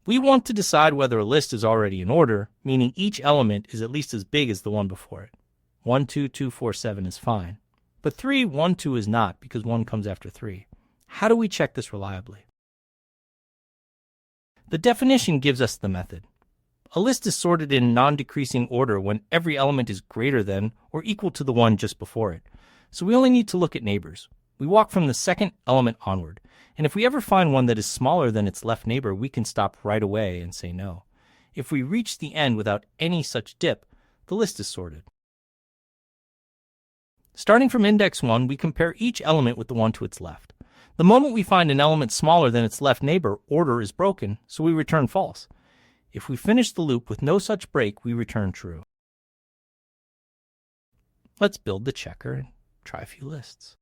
We want to decide whether a list is already in order, meaning each element is at least as big as the one before it. 1, 2, 2, 4, 7 is fine. But 3, 1, 2 is not because 1 comes after 3. How do we check this reliably? The definition gives us the method. A list is sorted in non-decreasing order when every element is greater than or equal to the one just before it. So we only need to look at neighbors. We walk from the second element onward, and if we ever find one that is smaller than its left neighbor, we can stop right away and say no. If we reach the end without any such dip, the list is sorted. Starting from index 1, we compare each element with the one to its left. The moment we find an element smaller than its left neighbor, order is broken, so we return false. If we finish the loop with no such break, we return true. Let's build the checker and try a few lists.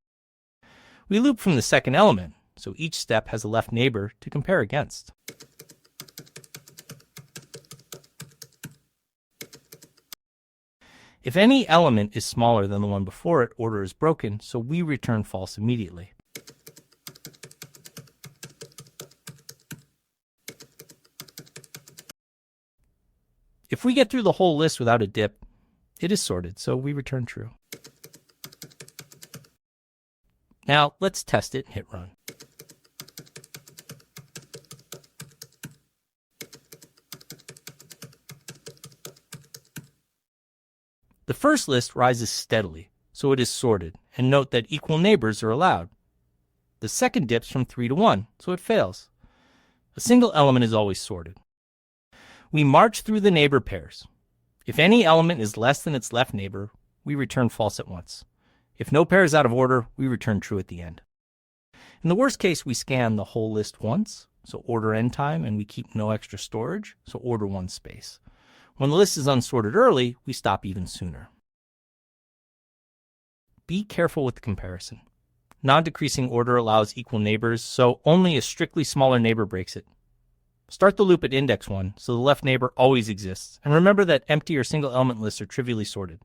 We loop from the second element, so each step has a left neighbor to compare against. If any element is smaller than the one before it, order is broken, so we return false immediately. If we get through the whole list without a dip, it is sorted, so we return true. Now let's test it and hit run. The first list rises steadily, so it is sorted, and note that equal neighbors are allowed. The second dips from 3 to 1, so it fails. A single element is always sorted. We march through the neighbor pairs. If any element is less than its left neighbor, we return false at once. If no pair is out of order, we return true at the end. In the worst case, we scan the whole list once, so order end time, and we keep no extra storage, so order one space. When the list is unsorted early, we stop even sooner. Be careful with the comparison. Non-decreasing order allows equal neighbors, so only a strictly smaller neighbor breaks it. Start the loop at index 1, so the left neighbor always exists, and remember that empty or single element lists are trivially sorted.